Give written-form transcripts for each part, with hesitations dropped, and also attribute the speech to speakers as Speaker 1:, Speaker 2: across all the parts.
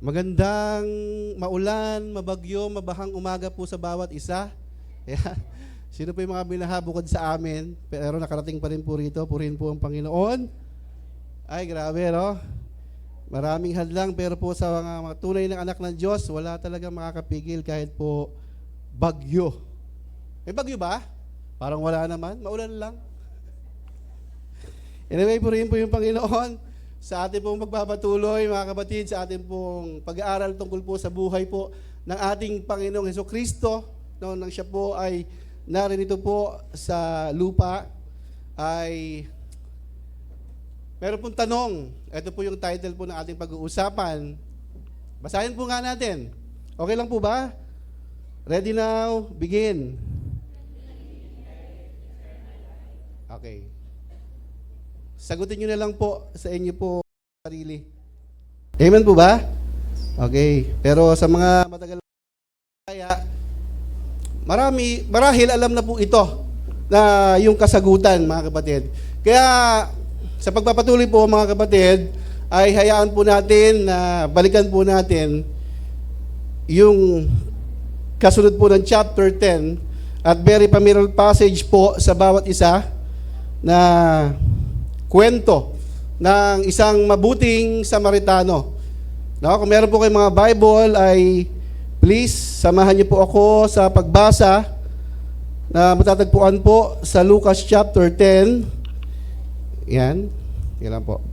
Speaker 1: Magandang maulan, mabagyo, mabahang umaga po sa bawat isa. Kaya, sino po yung mga binahabukod sa amin, pero nakarating pa rin po rito, purihin po ang Panginoon. Ay, grabe, no? Maraming hadlang, pero po sa mga tunay ng anak ng Diyos, wala talagang makakapigil kahit po bagyo. May bagyo ba? Parang wala naman, maulan lang. Anyway, purihin po yung Panginoon. Sa ating pong magpapatuloy, mga kapatid, sa ating pong pag-aaral tungkol po sa buhay po ng ating Panginoong Hesukristo, no, nang siya po ay narinito po sa lupa, ay meron pong tanong. Ito po yung title po ng ating pag-uusapan. Basahin po nga natin. Okay lang po ba? Ready now? Begin. Okay. Sagutin nyo na lang po sa inyo po sarili. Amen po ba? Okay. Pero sa mga matagal kaya, marahil alam na po ito na yung kasagutan, mga kapatid. Kaya sa pagpapatuloy po, mga kapatid, ay hayaan po natin na balikan po natin yung kasunod po ng chapter 10 at very familiar passage po sa bawat isa na kwento ng isang mabuting Samaritano. No, kung meron po kayong mga Bible ay please samahan niyo po ako sa pagbasa na matatagpuan po sa Lucas chapter 10. Yan. Yan lang po.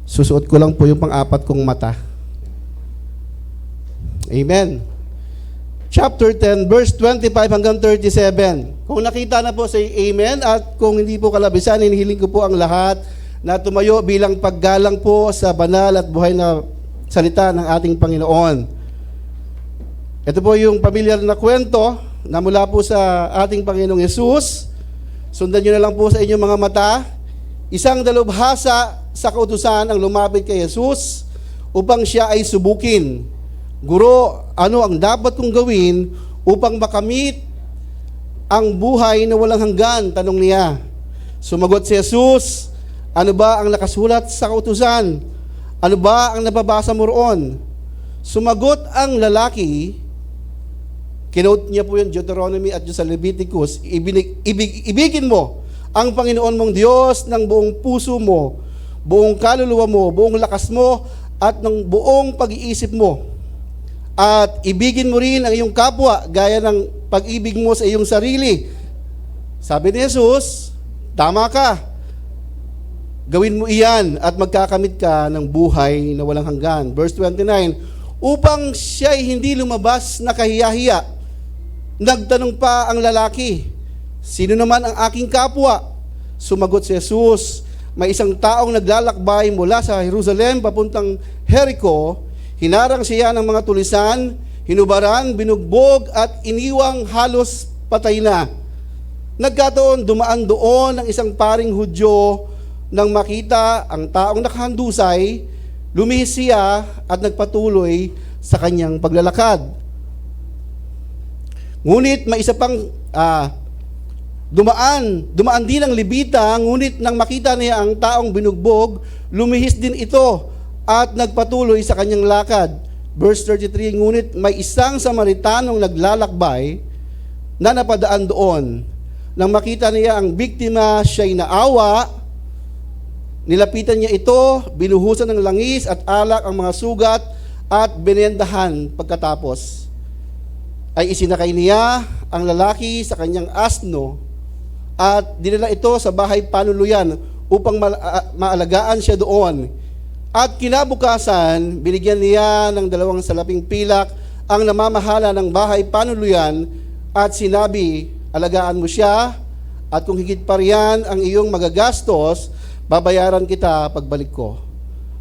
Speaker 1: Susuot ko lang po yung pang-apat kong mata. Amen. Chapter 10, verse 25 hanggang 37. Kung nakita na po sa amen at kung hindi po kalabisan, hinihiling ko po ang lahat na tumayo bilang paggalang po sa banal at buhay na salita ng ating Panginoon. Ito po yung pamilyar na kwento na mula po sa ating Panginoong Yesus. Sundan nyo na lang po sa inyong mga mata. Isang dalubhasa sa kautusan ang lumapit kay Jesus upang siya ay subukin. Guro, ano ang dapat kong gawin upang makamit ang buhay na walang hanggan? Tanong niya. Sumagot si Jesus, ano ba ang nakasulat sa kautusan? Ano ba ang nababasa mo roon? Sumagot ang lalaki, kinote niya po yung Deuteronomy at yung sa Leviticus, ibigin mo ang Panginoon mong Diyos ng buong puso mo, buong kaluluwa mo, buong lakas mo, at ng buong pag-iisip mo. At ibigin mo rin ang iyong kapwa gaya ng pag-ibig mo sa iyong sarili. Sabi ni Jesus, tama ka. Gawin mo iyan at magkakamit ka ng buhay na walang hanggan. Verse 29, upang siya'y hindi lumabas na kahiyahiya, nagtanong pa ang lalaki, sino naman ang aking kapwa? Sumagot si Jesus, may isang taong naglalakbay mula sa Jerusalem papuntang Jericho. Hinarang siya ng mga tulisan, hinubaran, binugbog at iniwang halos patay na. Nagkataon, dumaan doon ang isang paring Hudyo nang makita ang taong nakahandusay, lumihis siya at nagpatuloy sa kanyang paglalakad. Ngunit may isa pang dumaan din ang Levita, ngunit nang makita niya ang taong binugbog, lumihis din ito at nagpatuloy sa kanyang lakad. Verse 33, ngunit may isang Samaritanong naglalakbay na napadaan doon. Nang makita niya ang biktima, siya'y naawa. Nilapitan niya ito, binuhusan ng langis at alak ang mga sugat at binendahan. Pagkatapos ay isinakay niya ang lalaki sa kanyang asno at dinala ito sa bahay panuluyan upang maalagaan siya doon. At kinabukasan, binigyan niya ng 2 salaping pilak ang namamahala ng bahay panuluyan at sinabi, alagaan mo siya at kung higit pa riyan ang iyong magagastos, babayaran kita pagbalik ko.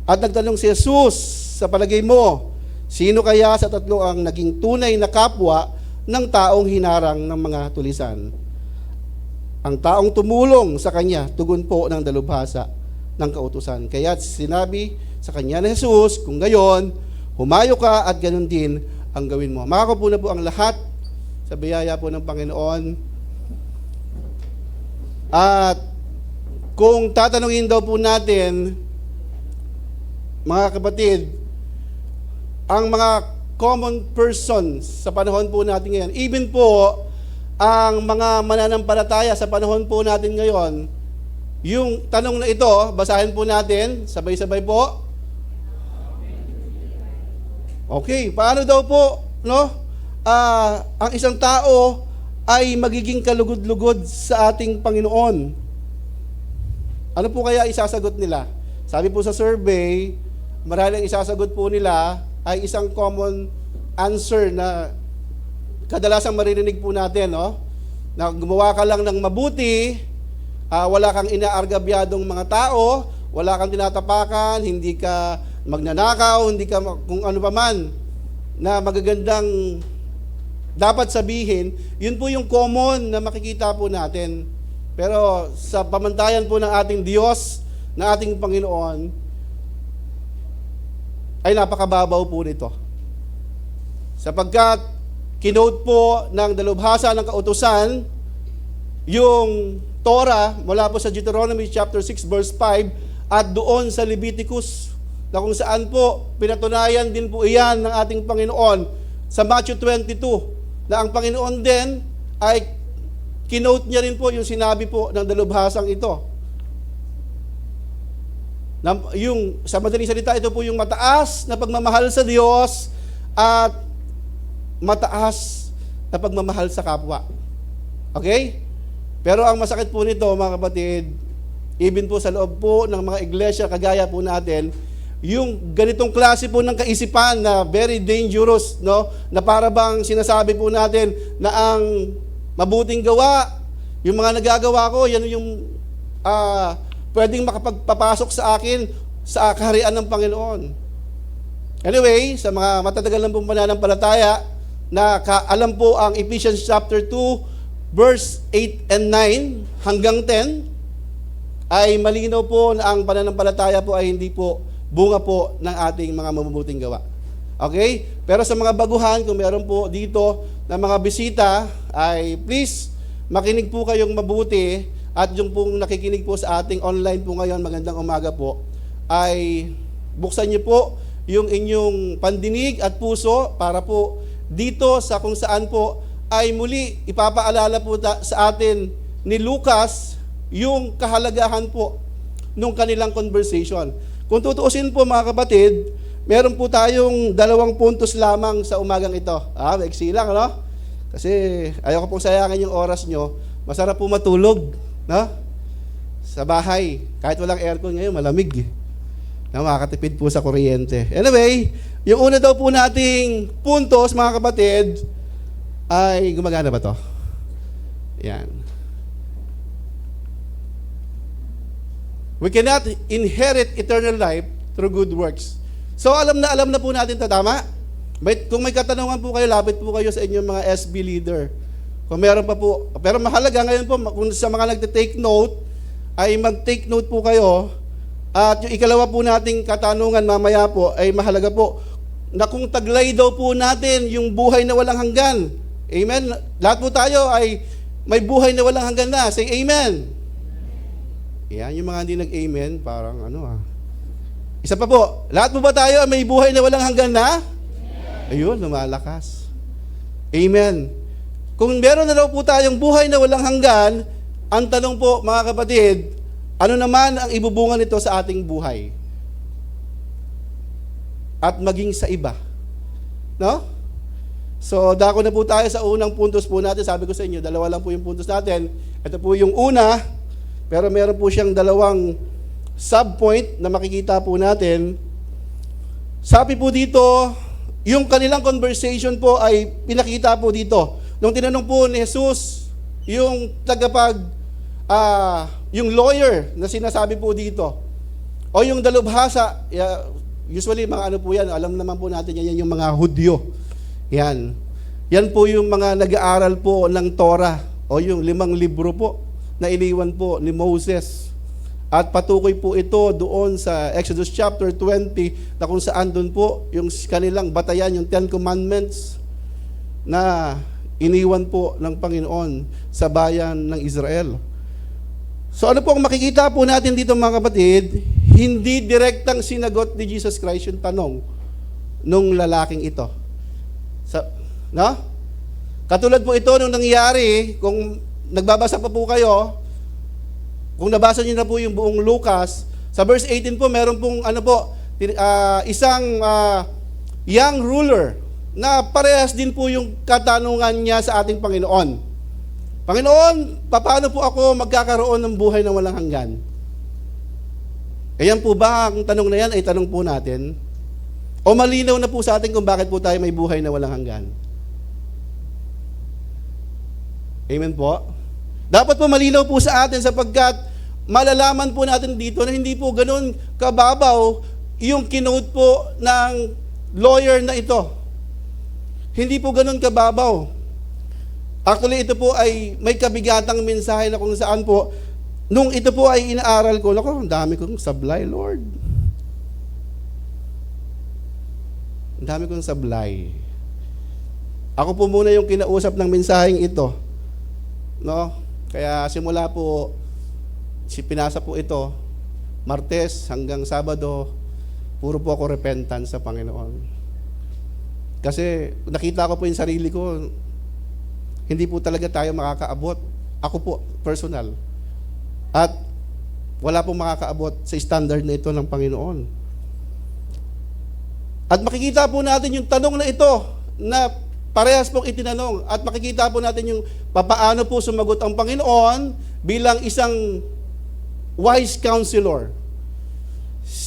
Speaker 1: At nagtanong si Jesus, sa palagay mo, sino kaya sa tatlo ang naging tunay na kapwa ng taong hinarang ng mga tulisan? Ang taong tumulong sa kanya, tugon po ng dalubhasa ng kautusan. Kaya sinabi sa kanya ni Jesus, kung gayon, humayo ka at ganun din ang gawin mo. Makakupo na po ang lahat sa biyaya po ng Panginoon. At kung tatanungin daw po natin, mga kapatid, ang mga common persons sa panahon po natin ngayon, even po ang mga mananampalataya sa panahon po natin ngayon, yung tanong na ito, basahin po natin, sabay-sabay po. Okay, paano daw po, no? Ang isang tao ay magiging kalugod-lugod sa ating Panginoon. Ano po kaya isasagot nila? Sabi po sa survey, maraming isasagot po nila ay isang common answer na kadalasang maririnig po natin, no? Na gumawa ka lang ng mabuti, wala kang inaargabyadong mga tao, wala kang tinatapakan, hindi ka magnanakaw, hindi ka kung ano pa man na magagandang dapat sabihin, yun po yung common na makikita po natin. Pero sa pamantayan po ng ating Diyos, na ating Panginoon, ay napakababaw po nito. Sapagkat kinote po ng dalubhasa ng kautusan yung Torah mula po sa Deuteronomy chapter 6 verse 5 at doon sa Leviticus na kung saan po pinatunayan din po iyan ng ating Panginoon sa Matthew 22 na ang Panginoon din ay kinote niya rin po yung sinabi po ng dalubhasang ito. Yung sa madaling salita, ito po yung mataas na pagmamahal sa Diyos at mataas na pagmamahal sa kapwa. Okay? Pero ang masakit po nito, mga kapatid, even po sa loob po ng mga iglesia kagaya po natin, yung ganitong klase po ng kaisipan na very dangerous, no? Na para bang sinasabi po natin na ang mabuting gawa, yung mga nagagawa ko, yan yung pwedeng makapagpapasok sa akin sa kaharian ng Panginoon. Anyway, sa mga matatagal ng pananampalataya na alam po ang Ephesians chapter 2 verse 8 and 9 hanggang 10 ay malinaw po na ang pananampalataya po ay hindi po bunga po ng ating mga mabubuting gawa. Okay? Pero sa mga baguhan, kung meron po dito na mga bisita, ay please makinig po kayong mabuti. At yung pong nakikinig po sa ating online po ngayon, magandang umaga po, ay buksan niyo po yung inyong pandinig at puso para po dito sa kung saan po ay muli ipapaalala po sa atin ni Lucas yung kahalagahan po nung kanilang conversation. Kung tutuusin po mga kapatid, meron po tayong 2 puntos lamang sa umagang ito. Maiksi lang, no? Kasi ayaw ko pong sayangin yung oras nyo. Masarap po matulog. No? Sa bahay, kahit walang aircon ngayon, malamig. Na makakatipid po sa kuryente. Anyway, yung una daw po nating puntos, mga kapatid, ay gumagana ba to? Yan. We cannot inherit eternal life through good works. So alam na po natin ito, tama? Kung may katanungan po kayo, lapit po kayo sa inyong mga SB leader. Kung meron pa po, pero mahalaga ngayon po, kung sa mga nagte-take note, ay mag-take note po kayo. At yung ikalawa po nating katanungan mamaya po, ay mahalaga po, na kung taglay daw po natin yung buhay na walang hanggan. Amen? Lahat po tayo ay may buhay na walang hanggan na. Say amen. Yan, yung mga hindi nag-amen, parang Isa pa po, lahat po ba tayo ay may buhay na walang hanggan na? Ayun, lumalakas. Amen. Kung meron na daw po tayong buhay na walang hanggan, ang tanong po mga kapatid, ano naman ang ibubunga nito sa ating buhay? At maging sa iba. No? So, dako na po tayo sa unang puntos po natin. Sabi ko sa inyo, 2 lang po yung puntos natin. Ito po yung una, pero meron po siyang 2 subpoint na makikita po natin. Sabi po dito, yung kanilang conversation po ay pinakita po dito. Nung tinanong po ni Jesus, yung yung lawyer na sinasabi po dito, o yung dalubhasa, usually mga po yan, alam naman po natin yan yung mga Hudyo. Yan. Yan po yung mga nag-aaral po ng Torah, o yung 5 libro po na iniwan po ni Moses. At patukoy po ito doon sa Exodus chapter 20 na kung saan doon po yung kanilang batayan, yung 10 Commandments na iniwan po ng Panginoon sa bayan ng Israel. So ano po ang makikita po natin dito mga kapatid? Hindi direktang sinagot ni Jesus Christ yung tanong. nung lalaking ito. No? Katulad po ito nung nangyari, kung nagbabasa pa po kayo, kung nabasa niyo na po yung buong Lucas, sa verse 18 po, meron pong isang young ruler na parehas din po yung katanungan niya sa ating Panginoon. Panginoon, paano po ako magkakaroon ng buhay na walang hanggan? Ayan po ba, ang tanong na yan ay tanong po natin? O malinaw na po sa atin kung bakit po tayo may buhay na walang hanggan? Amen po? Dapat po malinaw po sa atin sapagkat malalaman po natin dito na hindi po ganun kababaw yung kinote po ng lawyer na ito. Hindi po ganun kababaw. Actually, ito po ay may kabigatang mensahe na kung saan po, nung ito po ay inaaral ko, ang dami kong sablay, Lord. Ang dami kong sablay. Ako po muna yung kinausap ng mensaheng ito. No? Kaya simula po, pinasa po ito, Martes hanggang Sabado, puro po ako repentance sa Panginoon. Kasi nakita ko po yung sarili ko, hindi po talaga tayo makakaabot. Ako po, personal. At wala pong makakaabot sa standard na ito ng Panginoon. At makikita po natin yung tanong na ito, na parehas pong itinanong. At makikita po natin yung papaano po sumagot ang Panginoon bilang isang wise counselor.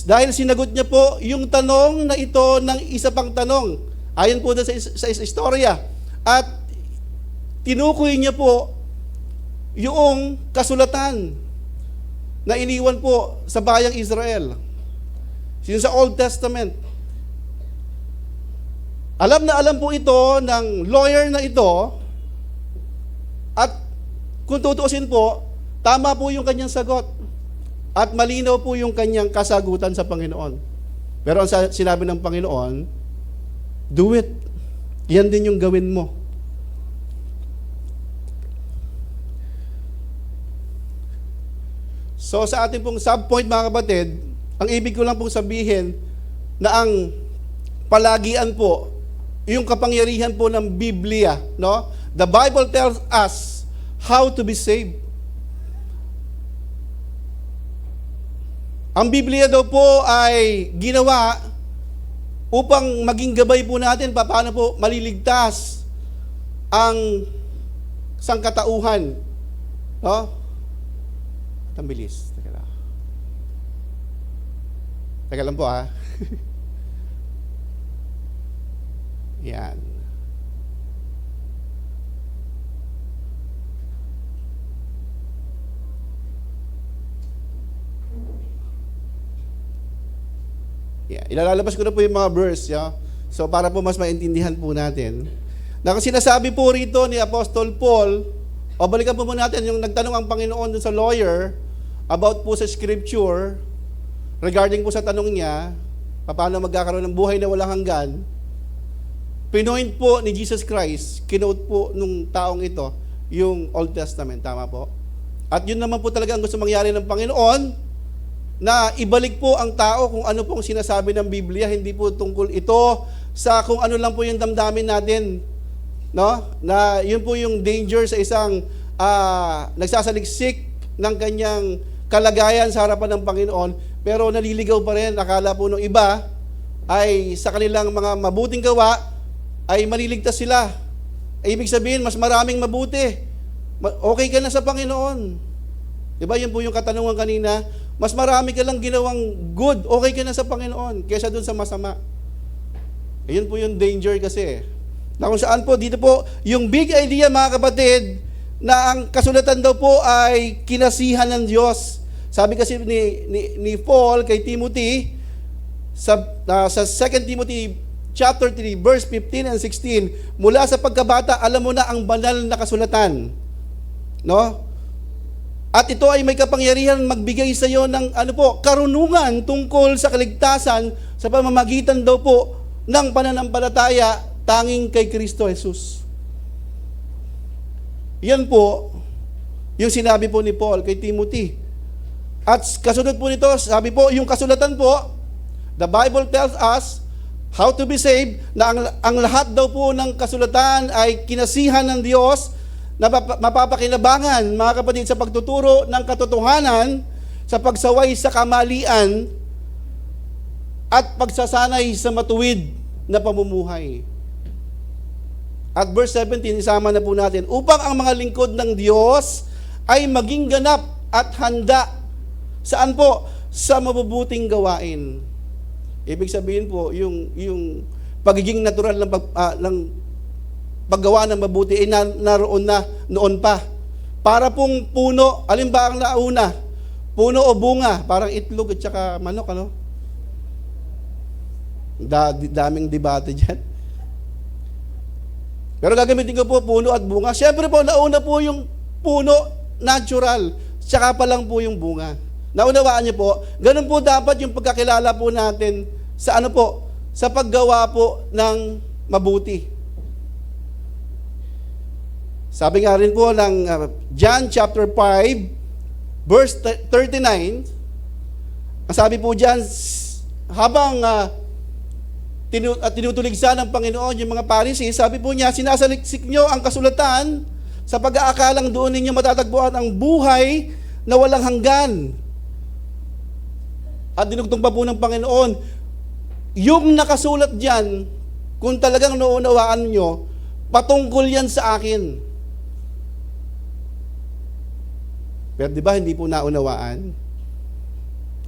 Speaker 1: Dahil sinagot niya po yung tanong na ito ng isa pang tanong. Ayon po sa istorya. At tinukoy niya po yung kasulatan na iniwan po sa bayang Israel. Yung sa Old Testament. Alam na alam po ito ng lawyer na ito at kung tutuusin po, tama po yung kanyang sagot at malinaw po yung kanyang kasagutan sa Panginoon. Pero ang sinabi ng Panginoon, do it. Yan din yung gawin mo. So sa ating pong subpoint mga kapatid, ang ibig ko lang pong sabihin na ang palagian po, yung kapangyarihan po ng Biblia, no? The Bible tells us how to be saved. Ang Biblia daw po ay ginawa upang maging gabay po natin paano po maliligtas ang sangkatauhan. No? Ang bilis. Teka lang po ha. Yan. Yeah. Ilalabas ko na po yung mga verse. Yeah? So para po mas maintindihan po natin. Na kung sinasabi po rito ni Apostol Paul, o balikan po muna natin yung nagtanong ang Panginoon dun sa lawyer about po sa scripture regarding po sa tanong niya, paano magkakaroon ng buhay na walang hanggan. Pinoint po ni Jesus Christ, kinote po nung taong ito, yung Old Testament, tama po? At yun naman po talaga ang gusto mangyari ng Panginoon, na ibalik po ang tao kung ano pong sinasabi ng Biblia, hindi po tungkol ito sa kung ano lang po yung damdamin natin. No? Na yun po yung danger sa isang nagsasaliksik ng kanyang kalagayan sa harapan ng Panginoon, pero naliligaw pa rin, akala po ng iba, ay sa kanilang mga mabuting gawa, ay maliligtas sila. Ibig sabihin, mas maraming mabuti. Okay ka na sa Panginoon. Diba, yun po yung katanungan kanina, mas marami ka lang ginawang good, okay ka na sa Panginoon, kaysa dun sa masama. Ayun po yung danger kasi. Na kung saan po, dito po, yung big idea mga kapatid, na ang kasulatan daw po ay kinasihan ng Diyos. Sabi kasi ni Paul kay Timothy, sa 2 Timothy chapter 3, verse 15 and 16, mula sa pagkabata, alam mo na ang banal na kasulatan. No? At ito ay may kapangyarihan magbigay sa iyo ng karunungan tungkol sa kaligtasan sa pamamagitan daw po ng pananampalataya tanging kay Kristo Jesus. Yan po yung sinabi po ni Paul kay Timothy. At kasunod po nito, sabi po, yung kasulatan po, the Bible tells us How to be saved, na ang lahat daw po ng kasulatan ay kinasihan ng Diyos na mapapakinabangan, mga kapatid, sa pagtuturo ng katotohanan, sa pagsaway sa kamalian, at pagsasanay sa matuwid na pamumuhay. At verse 17, isama na po natin, upang ang mga lingkod ng Diyos ay maging ganap at handa. Saan po? Sa mabubuting gawain. Ibig sabihin po, yung pagiging natural ng paggawa ng mabuti ay naroon na noon pa. Para pong puno, alin ba ang nauna? Puno o bunga? Parang itlog at saka manok, ano? Daming debate dyan. Pero gagamitin ko po puno at bunga. Siyempre po, nauna po yung puno, natural. Tsaka pa lang po yung bunga. Naunawaan niyo po, ganun po dapat yung pagkakilala po natin sa ano po, sa paggawa po ng mabuti. Sabi nga rin po ng John chapter 5, verse 39, ang sabi po dyan, habang tinutuligsa ng Panginoon yung mga Pharisee, sabi po niya, sinasaliksik nyo ang kasulatan sa pag-aakalang doon ninyo matatagpuan ang buhay na walang hanggan. At dinugtong pa po ng Panginoon, yung nakasulat dyan, kung talagang naunawaan nyo, patungkol yan sa akin. Pero di ba hindi po naunawaan?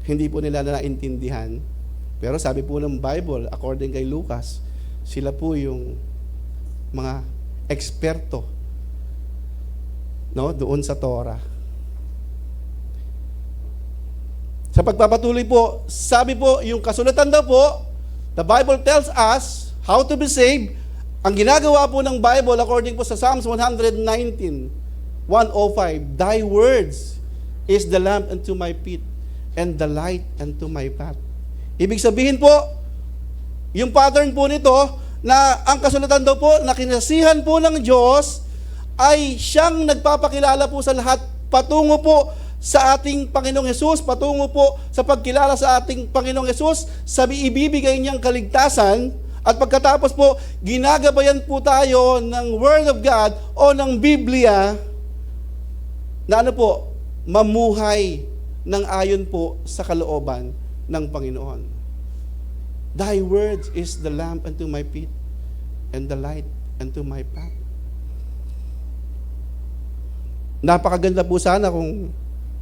Speaker 1: Hindi po nila naintindihan. Pero sabi po ng Bible, according kay Lucas, sila po yung mga eksperto, no, doon sa Torah. Sa pagpapatuloy po, sabi po, yung kasulatan daw po, the Bible tells us how to be saved. Ang ginagawa po ng Bible, according po sa Psalms 119:105, Thy words is the lamp unto my feet and the light unto my path. Ibig sabihin po, yung pattern po nito, na ang kasulatan daw po, na kinasihan po ng Diyos, ay siyang nagpapakilala po sa lahat, patungo po sa ating Panginoong Hesus, patungo po sa pagkilala sa ating Panginoong Hesus, sabi ibibigay niyang kaligtasan, at pagkatapos po, ginagabayan po tayo ng Word of God o ng Biblia, na ano po, mamuhay ng ayon po sa kalooban ng Panginoon. Thy words is the lamp unto my feet and the light unto my path. Napakaganda po sana kung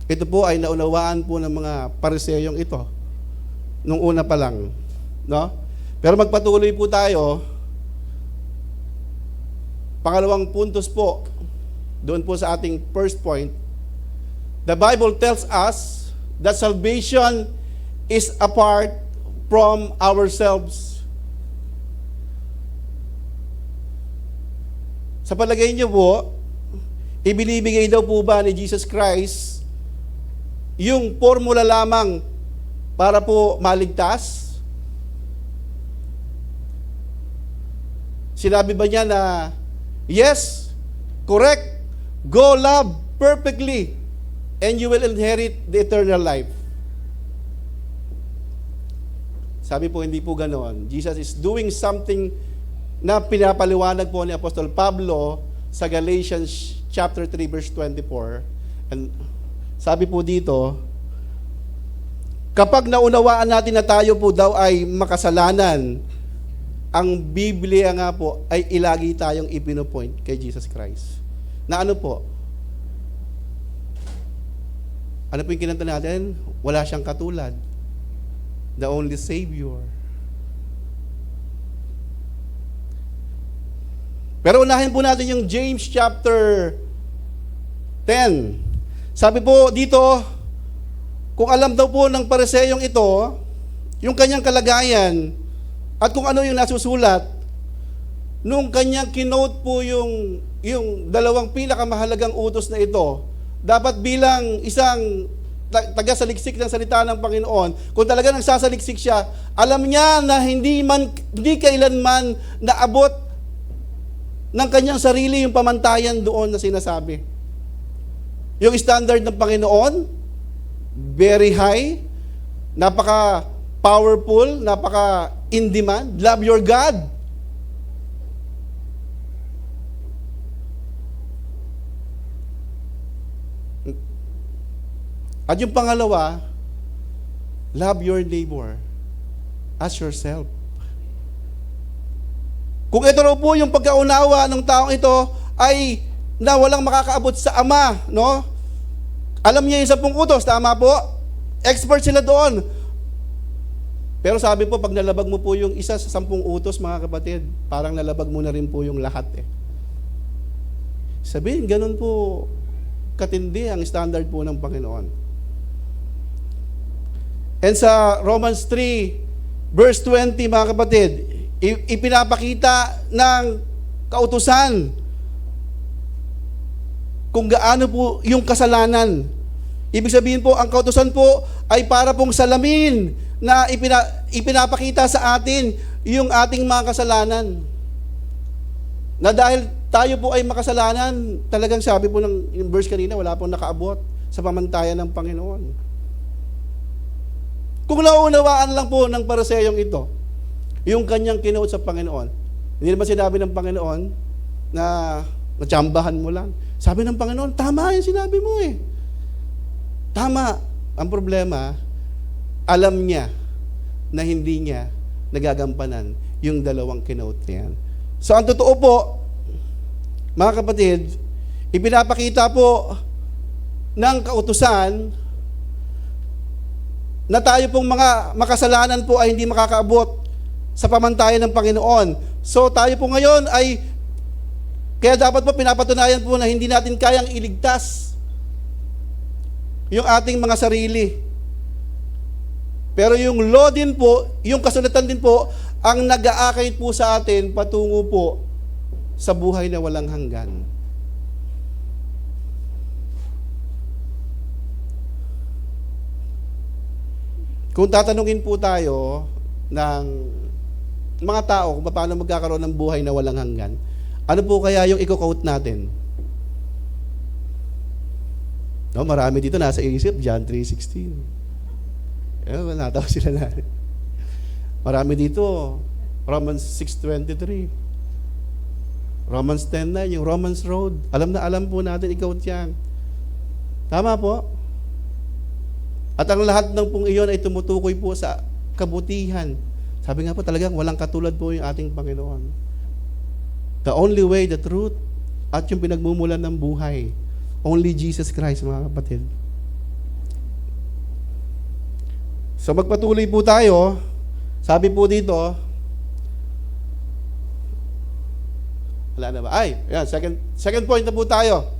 Speaker 1: ito po ay naunawaan po ng mga Pariseyong ito nung una pa lang, no? Pero magpatuloy po tayo. Pangalawang puntos po, doon po sa ating first point. The Bible tells us that salvation is apart from ourselves. Sa palagay niyo po, ibinibigay daw po ba ni Jesus Christ yung formula lamang para po maligtas? Sinabi ba niya na, yes, correct, go love perfectly, and you will inherit the eternal life? Sabi po, hindi po ganoon. Jesus is doing something na pinapaliwanag po ni Apostol Pablo sa Galatians chapter 3 verse 24. And sabi po dito, kapag naunawaan natin na tayo po daw ay makasalanan, ang Biblia nga po ay ilagi tayong ipinopoint kay Jesus Christ. Na ano po? Ano po yung kinanta natin? Wala siyang katulad. The only Savior. Pero unahin po natin yung James chapter 10. Sabi po dito, kung alam daw po ng Pariseyong ito, yung kanyang kalagayan, at kung ano yung nasusulat, nung kanyang kinote po yung dalawang pinakamahalagang utos na ito, dapat bilang isang taga-saliksik ng salita ng Panginoon, kung talaga nagsasaliksik siya, alam niya na hindi kailanman naabot ng kanyang sarili yung pamantayan doon na sinasabi. Yung standard ng Panginoon, very high, napaka powerful, napaka in demand. Love your God. At yung pangalawa, love your neighbor as yourself. Kung ito raw po yung pagkaunawa ng taong ito ay na walang makakaabot sa Ama, no? Alam niya yung 10 utos, tama po? Expert sila doon. Pero sabi po, pag nalabag mo po yung isa sa 10 utos, mga kapatid, parang nalabag mo na rin po yung lahat eh. Sabihin, ganun po katindi ang standard po ng Panginoon. And sa Romans 3, verse 20, mga kapatid, ipinapakita ng kautusan kung gaano po yung kasalanan. Ibig sabihin po, ang kautusan po ay para pong salamin na ipinapakita sa atin yung ating mga kasalanan. Na dahil tayo po ay makasalanan, talagang sabi po ng verse kanina, wala pong nakaabot sa pamantayan ng Panginoon. Kung nauunawaan lang po ng Pariseyong ito, yung kanyang kinuot sa Panginoon, hindi naman sinabi ng Panginoon na natsambahan mo lang. Sabi ng Panginoon, tama yung sinabi mo eh. Tama. Ang problema, alam niya na hindi niya nagagampanan yung dalawang kinuot niya. So ang totoo po, mga kapatid, ipinapakita po ng kautusan na tayo pong mga makasalanan po ay hindi makakaabot sa pamantayan ng Panginoon. So tayo po ngayon ay, kaya dapat po pinapatunayan po na hindi natin kayang iligtas yung ating mga sarili. Pero yung law din po, yung kasulatan din po, ang nag-aakit po sa atin patungo po sa buhay na walang hanggan. Kung tatanungin po tayo ng mga tao kung paano magkakaroon ng buhay na walang hanggan, ano po kaya yung i-quote natin? No, marami dito nasa isip, John 3:16. Natawa sila na. Marami dito, Romans 6:23. Romans 10:9, yung Romans Road. Alam na alam po natin, i-quote yan. Tama po? At ang lahat ng pong iyon ay tumutukoy po sa kabutihan. Sabi nga po talagang walang katulad po yung ating Panginoon. The only way, the truth, at yung pinagmumulan ng buhay. Only Jesus Christ, mga kapatid. So magpatuloy po tayo. Sabi po dito, wala na ba? Ay, yan, second point na po tayo.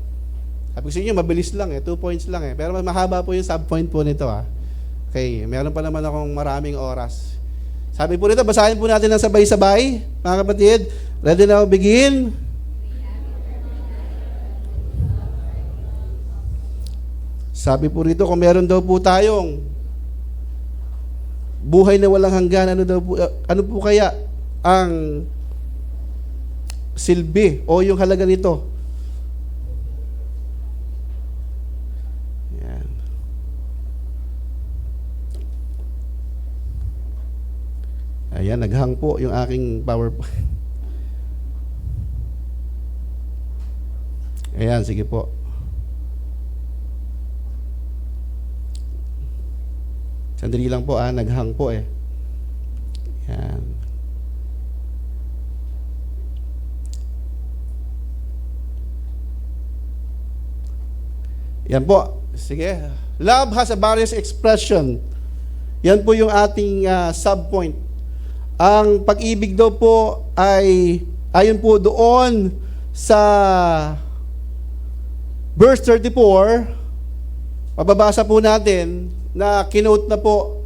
Speaker 1: Sabi ko sa inyo, mabilis lang 2 points lang Pero mahaba po yung subpoint po nito Okay, meron pa naman akong maraming oras. Sabi po nito, basahin po natin ng sabay-sabay, mga kapatid. Ready now, begin? Sabi po rito, kung meron daw po tayong buhay na walang hanggan, ano po kaya ang silbi o yung halaga nito? Ayan, naghang po yung aking PowerPoint. Ayan, sige po. Sandali lang po naghang po Ayan. Yan po. Sige. Love has a various expression. Yan po yung ating subpoint. Ang pag-ibig daw po ay ayon po doon sa verse 34, mababasa po natin na kinote na po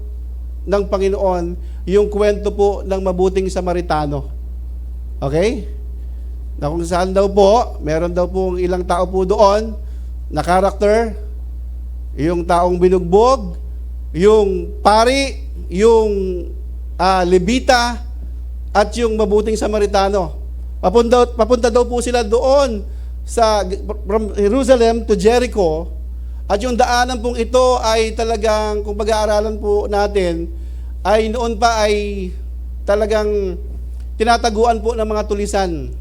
Speaker 1: ng Panginoon yung kwento po ng mabuting Samaritano. Okay? Na kung saan daw po, meron daw po ilang tao po doon na karakter, yung taong binugbog, yung pari, yung Levita, at yung mabuting Samaritano. Papunta daw po sila doon from Jerusalem to Jericho, at yung daanan pong ito ay talagang, kung pag-aaralan po natin, ay noon pa ay talagang tinataguan po ng mga tulisan.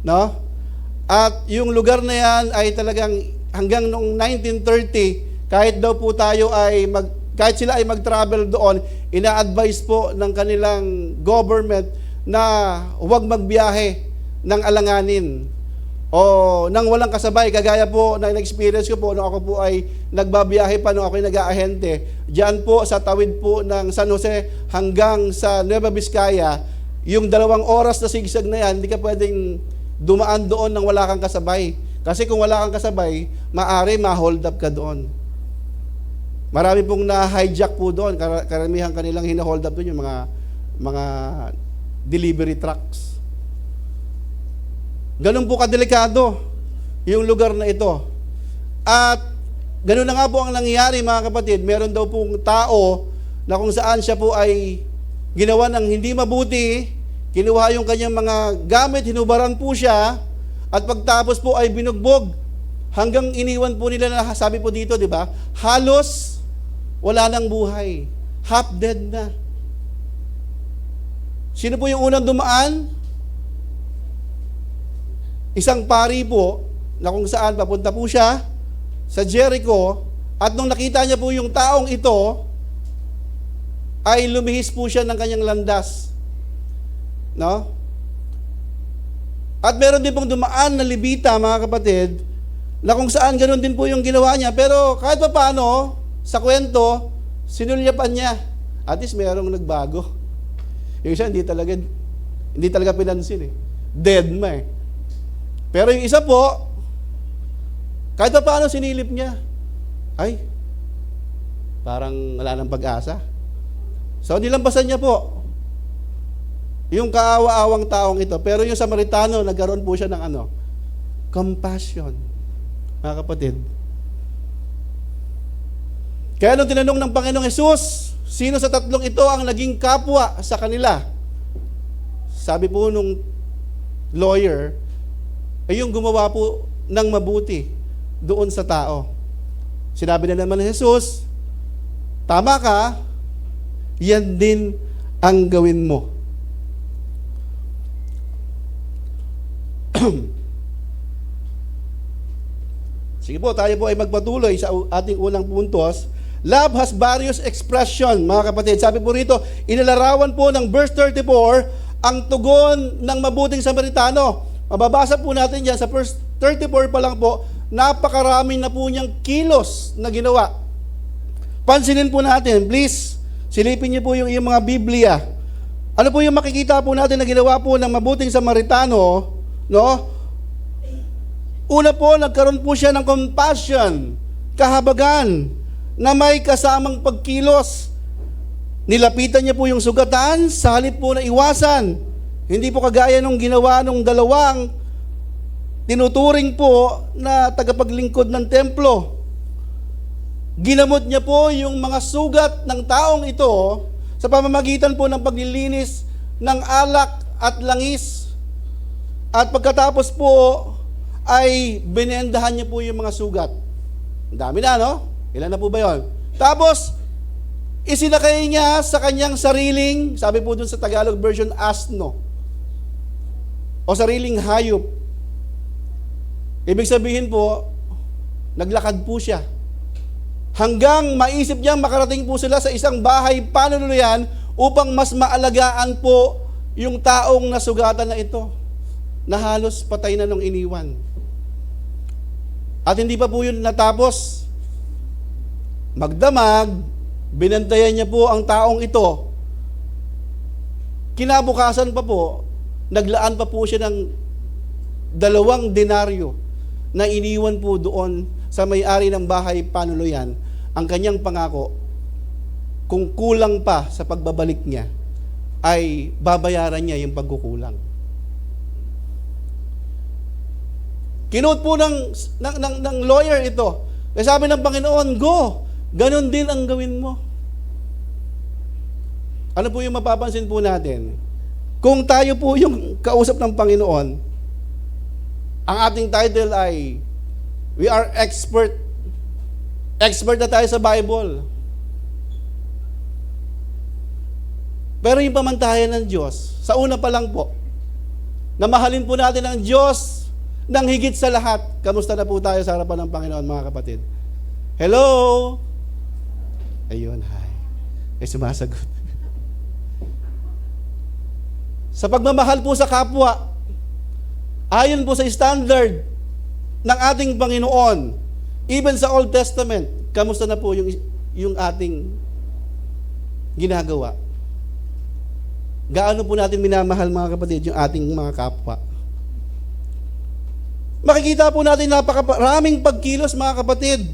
Speaker 1: No? At yung lugar na yan ay talagang hanggang noong 1930, kahit daw po tayo ay kahit sila ay mag-travel doon, ina-advise po ng kanilang government na huwag magbiyahe ng alanganin o nang walang kasabay, kagaya po na experience ko po nung ako po ay nagbabiyahe pa nung ako ay nag-aahente diyan po sa tawid po ng San Jose hanggang sa Nueva Vizcaya. Yung 2 oras na sigsag na yan, hindi ka pwedeng dumaan doon nang wala kang kasabay, kasi kung wala kang kasabay, maaari ma-hold up ka doon. Marami pong na-hijack po doon, karamihan kanilang hina-hold up doon yung mga delivery trucks. Ganun po kadelikado yung lugar na ito. At ganun na nga po ang nangyayari, mga kapatid. Meron daw pong tao na kung saan siya po ay ginawa ng hindi mabuti, kinuha yung kanyang mga gamit, hinubaran po siya, at pagtapos po ay binugbog. Hanggang iniwan po nila na, sabi po dito, di ba? Halos wala nang buhay. Half dead na. Sino po yung unang dumaan? Isang pari po, na kung saan papunta po siya sa Jericho, at nung nakita niya po yung taong ito, ay lumihis po siya ng kanyang landas. No? At meron din pong dumaan na Levita, mga kapatid, na kung saan ganun din po yung ginawa niya, pero kahit pa paano, sa kwento, sinulyapan niya. At least merong nagbago. Yung isa, hindi talaga pinansin eh. Dead ma eh. Pero yung isa po, kahit pa paano sinilip niya, ay, parang wala nang pag-asa. So, nilampasan niya po yung kaawa-awang taong ito. Pero yung Samaritano, nagkaroon po siya ng compassion. Mga kapatid. Kaya nung tinanong ng Panginoong Hesus, sino sa tatlong ito ang naging kapwa sa kanila? Sabi po nung lawyer, ay yung gumawa po ng mabuti doon sa tao. Sinabi na naman ni Jesus, tama ka, yan din ang gawin mo. Sige po, tayo po ay magpatuloy sa ating unang puntos. Love has various expression, mga kapatid. Sabi po rito, inilarawan po ng verse 34 ang tugon ng mabuting Samaritano. Mababasa po natin yan sa verse 34 pa lang po, napakarami na po niyang kilos na ginawa. Pansinin po natin, please, silipin niyo po yung mga Biblia. Ano po yung makikita po natin na ginawa po ng mabuting Samaritano, no? Una po, nagkaroon po siya ng compassion, kahabagan, na may kasamang pagkilos. Nilapitan niya po yung sugatan, sa halip po na iwasan. Hindi po kagaya nung ginawa nung dalawang tinuturing po na tagapaglingkod ng templo. Ginamot niya po yung mga sugat ng taong ito sa pamamagitan po ng paglilinis ng alak at langis. At pagkatapos po ay binendahan niya po yung mga sugat. Ang dami na, no? Ilan na po ba yun? Tapos, isinakay niya sa kanyang sariling, sabi po dun sa Tagalog version, asno. O sariling hayop. Ibig sabihin po, naglakad po siya. Hanggang maisip niyang makarating po sila sa isang bahay panunuluyan upang mas maalagaan po yung taong nasugatan na ito, na halos patay na nung iniwan. At hindi pa po yun natapos. Magdamag, binantayan niya po ang taong ito. Kinabukasan pa po, naglaan pa po siya ng 2 denaryo na iniwan po doon sa may-ari ng bahay panuluyan ang kanyang pangako, kung kulang pa sa pagbabalik niya, ay babayaran niya yung pagkukulang. Kinote po ng lawyer ito. Kaya sabi ng Panginoon, go! Ganon din ang gawin mo. Ano po yung mapapansin po natin? Kung tayo po yung kausap ng Panginoon, ang ating title ay, we are expert. Expert na tayo sa Bible. Pero yung pamantayan ng Diyos, sa una pa lang po, na mahalin po natin ang Diyos ng higit sa lahat. Kamusta na po tayo sa harapan ng Panginoon, mga kapatid? Hello? Ayun, hi. Ay sumasagot. Sa pagmamahal po sa kapwa, ayon po sa standard ng ating Panginoon, even sa Old Testament, kamusta na po yung ating ginagawa? Gaano po natin minamahal, mga kapatid, yung ating mga kapwa? Makikita po natin napakaraming pagkilos, mga kapatid.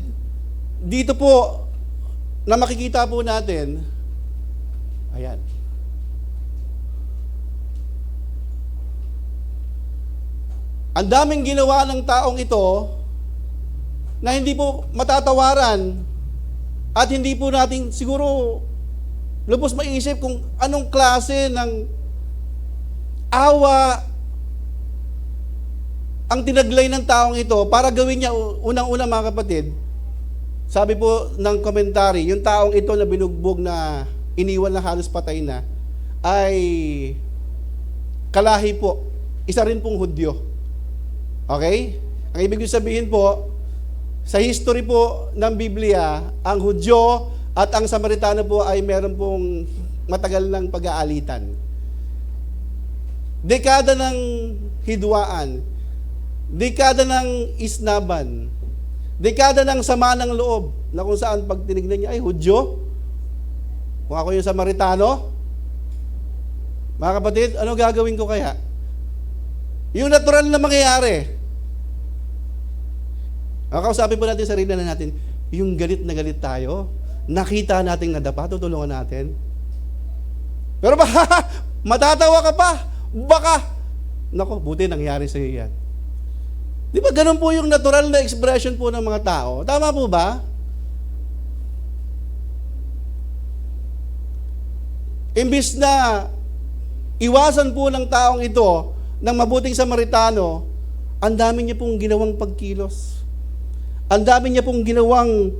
Speaker 1: Dito po, na makikita po natin, ayan. Ang daming ginawa ng taong ito na hindi po matatawaran at hindi po natin siguro lubos maiisip kung anong klase ng awa ang tinaglay ng taong ito para gawin niya. Unang-una, mga kapatid, sabi po ng komentary, yung taong ito na binugbog na iniwan na halos patay na, ay kalahi po. Isa rin pong Hudyo. Okay? Ang ibig sabihin po, sa history po ng Biblia, ang Hudyo at ang Samaritano po ay meron pong matagal ng pag-aalitan. Dekada ng hidwaan, dekada ng isnaban, dekada ng sama ng loob, na kung saan pag tinignan niya, ay Hudyo, kung ako yung Samaritano, mga kapatid, ano gagawin ko kaya? Yung natural na mangyayari. Kausapin po natin sarili na natin, yung galit na galit tayo, nakita nating nadapa, tutulungan natin. Pero matatawa ka pa, baka, nako, buti nangyari sa iyo yan. Di ba ganun po yung natural na expression po ng mga tao? Tama po ba? Imbis na iwasan po ng taong ito ng mabuting Samaritano, ang dami niya pong ginawang pagkilos. Ang dami niya pong ginawang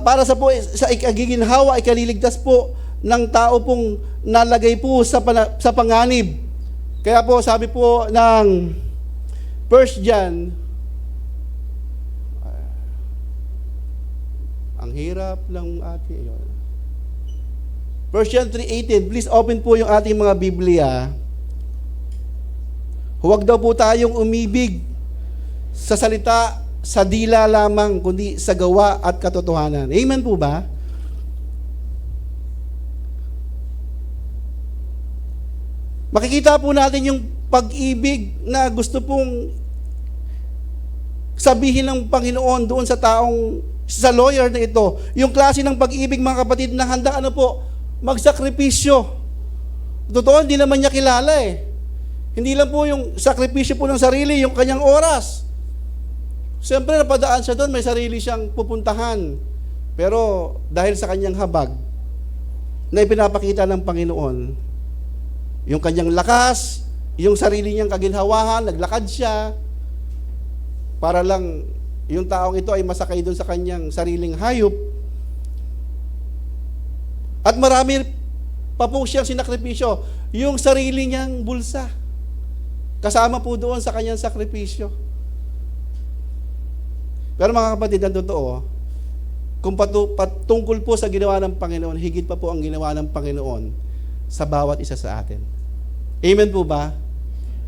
Speaker 1: para sa ikagiginhawa, ikaliligtas po ng tao pong nalagay po sa panganib. Kaya po sabi po ng 1 John, ang hirap lang ating 1 John 3:18, please open po yung ating mga Biblia. Huwag daw po tayong umibig sa salita, sa dila lamang, kundi sa gawa at katotohanan. Amen po ba? Makikita po natin yung pag-ibig na gusto pong sabihin ng Panginoon doon sa sa lawyer na ito. Yung klase ng pag-ibig, mga kapatid, na handa magsakripisyo. Totoo, hindi naman niya kilala eh. Hindi lang po yung sakripisyo po ng sarili, yung kanyang oras. Siyempre, napadaan siya doon, may sarili siyang pupuntahan. Pero dahil sa kanyang habag na ipinapakita ng Panginoon, yung kanyang lakas, yung sarili niyang kaginhawahan, naglakad siya para lang yung taong ito ay masakay doon sa kanyang sariling hayop. At marami pa po siyang sinakripisyo, yung sarili niyang bulsa. Kasama po doon sa kanyang sakripisyo. Pero mga kapatid, ang totoo, kung patungkol po sa ginawa ng Panginoon, higit pa po ang ginawa ng Panginoon sa bawat isa sa atin. Amen po ba?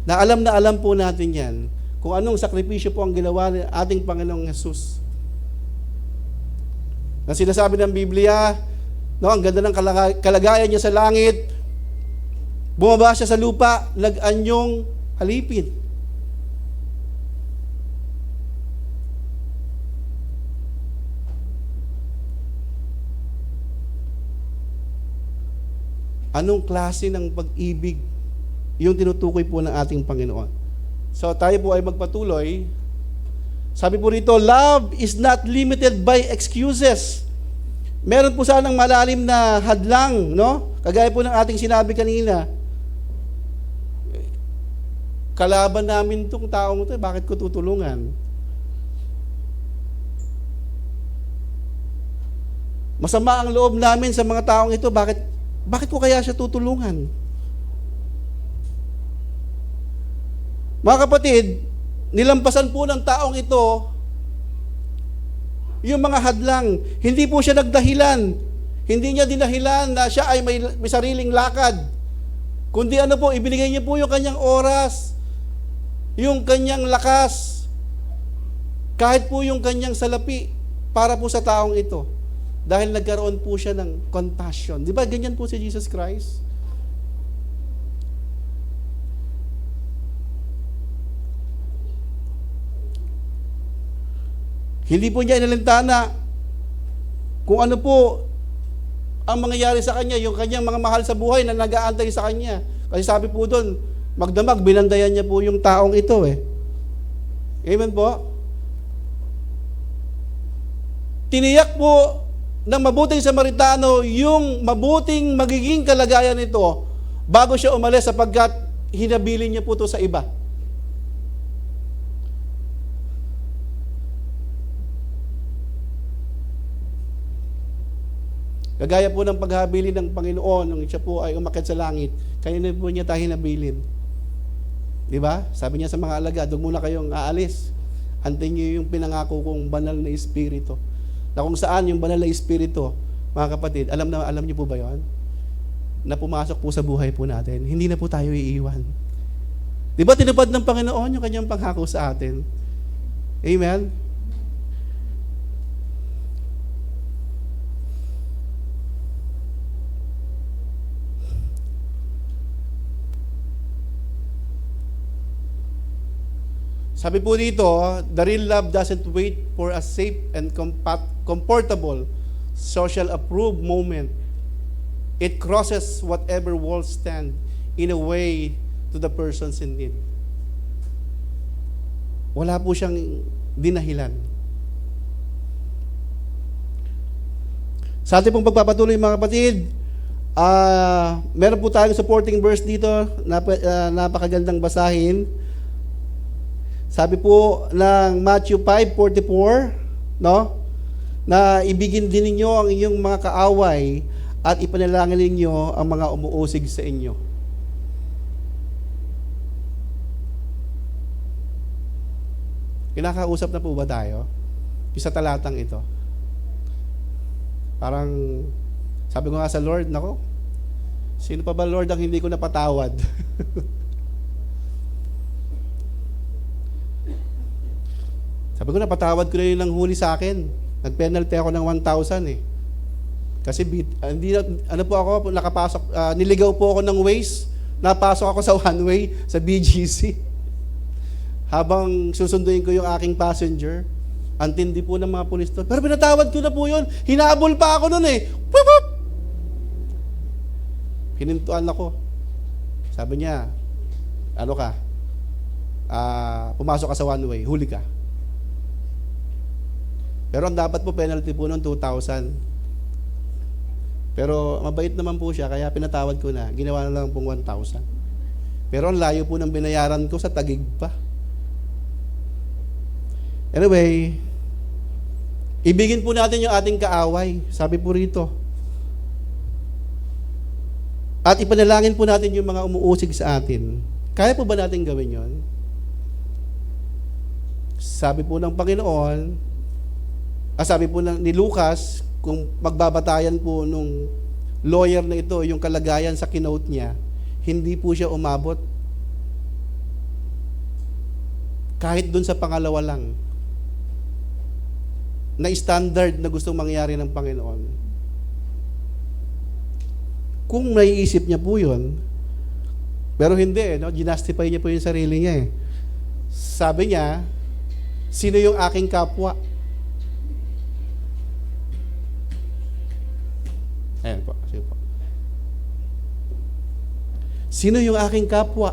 Speaker 1: Na alam po natin yan, kung anong sakripisyo po ang ginawa ng ating Panginoong Jesus. Na sinasabi ng Biblia, no, ang ganda ng kalagayan niya sa langit, bumaba siya sa lupa, nag-anyong halipin. Anong klase ng pag-ibig yung tinutukoy po ng ating Panginoon? So tayo po ay magpatuloy. Sabi po rito, love is not limited by excuses. Meron po sanang malalim na hadlang, no? Kagaya po ng ating sinabi kanina. Kalaban namin itong taong ito, bakit ko tutulungan? Masama ang loob namin sa mga taong ito, bakit Bakit ko kaya siya tutulungan? Mga kapatid, nilampasan po ng taong ito yung mga hadlang. Hindi po siya nagdahilan. Hindi niya dinahilan na siya ay may sariling lakad. Kundi ano po, ibinigay niya po yung kanyang oras, yung kanyang lakas, kahit po yung kanyang salapi para po sa taong ito. Dahil nagkaroon po siya ng compassion. Di ba ganyan po si Jesus Christ? Hindi po niya inalintana kung ano po ang mangyayari sa kanya, yung kanyang mga mahal sa buhay na nag-aantay sa kanya. Kasi sabi po doon, magdamag, binandayan niya po yung taong ito eh. Amen po? Tiniyak po ng mabuting Samaritano yung mabuting magiging kalagayan nito bago siya umalis sapagkat hinabilin niya po ito sa iba. Kagaya po ng paghabilin ng Panginoon nung siya po ay umakyat sa langit, kaya na po niya tayo hinabilin. Di ba? Sabi niya sa mga alagad, huwag muna kayong aalis. Antayin niyo yung pinangako kong banal na Espiritu. Na kung saan yung banal na Espiritu, mga kapatid, alam niyo po ba yon? Na pumasok po sa buhay po natin, hindi na po tayo iiwan. Di ba tinupad ng Panginoon yung kanyang pangako sa atin? Amen? Sabi po dito, the real love doesn't wait for a safe and comfortable, social approved moment. It crosses whatever walls stand in a way to the persons in need. Wala po siyang dinahilan. Sa ating pong pagpapatuloy mga kapatid, meron po tayong supporting verse dito, napakagandang basahin. Sabi po ng Matthew 5:44, no? Na ibigin din ninyo ang inyong mga kaaway at ipanalangin ninyo ang mga umuusig sa inyo. Kinakausap na po ba tayo? Sa talatang ito. Parang, sabi ko nga sa Lord, nako, sino pa ba Lord ang hindi ko napatawad? Sabi ko, napatawad ko na yung nanghuli sa akin. Nag-penalty ako ng 1,000 eh. Kasi niligaw po ako ng Waze, napasok ako sa one-way, sa BGC. Habang susunduin ko yung aking passenger, antindi po ng mga pulis doon. Pero pinatawad ko na po yun. Hinabol pa ako noon eh. Pup! Hinintuan ako. Sabi niya, ano ka? Pumasok ka sa one-way, huli ka. Pero ang dapat po penalty po noon 2,000. Pero mabait naman po siya kaya pinatawad ko na. Ginawa na lang pong 1,000. Pero ang layo po ng binayaran ko sa Taguig pa. Anyway, ibigin po natin yung ating kaaway. Sabi po rito. At ipanalangin po natin yung mga umuusig sa atin. Kaya po ba natin gawin yon? Sabi po ng Panginoon, sabi po ni Lucas, kung magbabatayan po nung lawyer na ito, yung kalagayan sa kinote niya, hindi po siya umabot. Kahit dun sa pangalawa lang, na standard na gustong mangyari ng Panginoon. Kung naiisip niya po yun, pero hindi, no? Ginastify niya po yung sarili niya eh. Sabi niya, sino yung aking kapwa? Ayan po, sige po. Sino yung aking kapwa?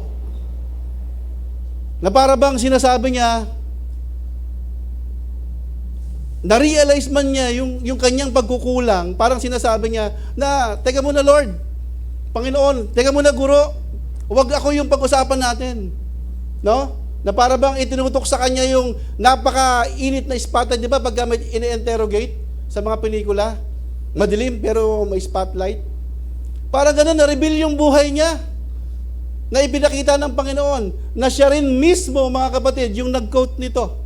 Speaker 1: Na para bang sinasabi niya, na-realize man niya yung kanyang pagkukulang, parang sinasabi niya, na, teka muna Lord, Panginoon, teka muna Guro, huwag ako yung pag-usapan natin. No? Na para bang itinutok sa kanya yung napaka-init na spotlight, di ba, pag may ini-interrogate sa mga pelikula, madilim pero may spotlight. Para ganun, na-reveal yung buhay niya na ipinakita ng Panginoon na siya rin mismo, mga kapatid, yung nag-quote nito.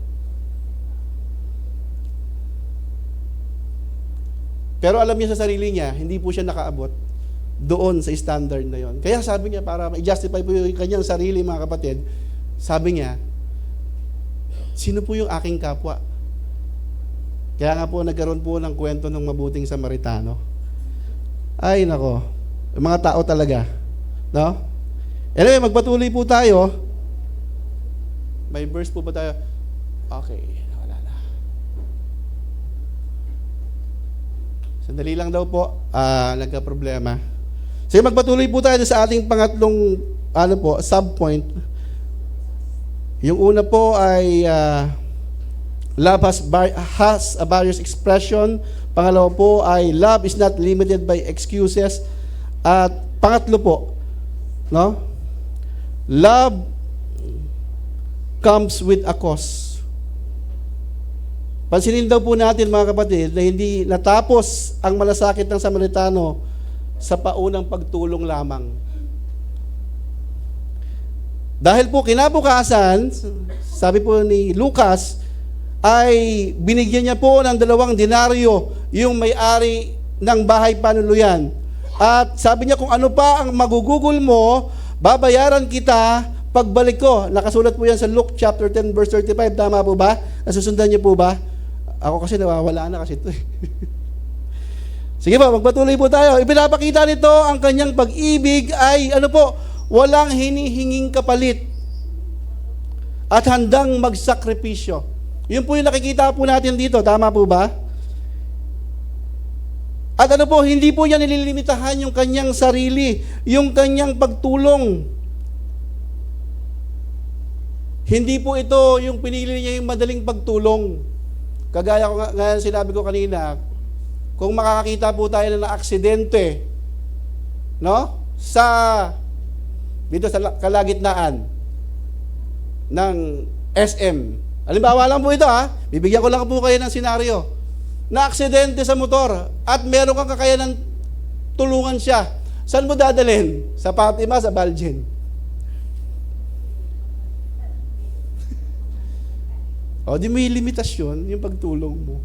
Speaker 1: Pero alam niya sa sarili niya, hindi po siya nakaabot doon sa standard na yon. Kaya sabi niya, para i-justify po yung kanyang sarili, mga kapatid, sabi niya, sino po yung aking kapwa? Kaya nga po, nagkaroon po ng kwento ng mabuting Samaritano. Ay, nako. Yung mga tao talaga. No? Anyway, magpatuloy po tayo. May verse po ba tayo? Okay, wala na. Sandali lang daw po. Nagka-problema. Sige, magpatuloy po tayo sa ating pangatlong subpoint. Yung una po ay love has a various expression. Pangalawa po ay love is not limited by excuses. At pangatlo po, no? Love comes with a cost. Pansinin daw po natin, mga kapatid, na hindi natapos ang malasakit ng Samaritano sa paunang pagtulong lamang. Dahil po kinabukasan, sabi po ni Lucas, ay binigyan niya po ng 2 denaryo yung may-ari ng bahay panuluyan. At sabi niya, kung ano pa ang magugugol mo, babayaran kita pagbalik ko. Nakasulat po yan sa Luke chapter 10 verse 35. Tama po ba? Nasusundan niyo po ba? Ako kasi nawawala na kasi ito. Sige po, magpatuloy po tayo. Ipinapakita nito ang kanyang pag-ibig ay walang hinihinging kapalit at handang magsakripisyo. Yun po yung nakikita po natin dito. Tama po ba? At hindi po yan nililimitahan yung kanyang sarili, yung kanyang pagtulong. Hindi po ito yung pinili niya yung madaling pagtulong. Kagaya ko nga sinabi ko kanina, kung makakakita po tayo na aksidente, no? Dito sa kalagitnaan ng SM. Halimbawa lang po ito, bibigyan ko lang po kayo ng senaryo. Na aksidente sa motor at meron kang kakayanan tulungan siya. Saan mo dadalhin? Sa Fatima, sa Baljen? Di may limitasyon yung pagtulong mo.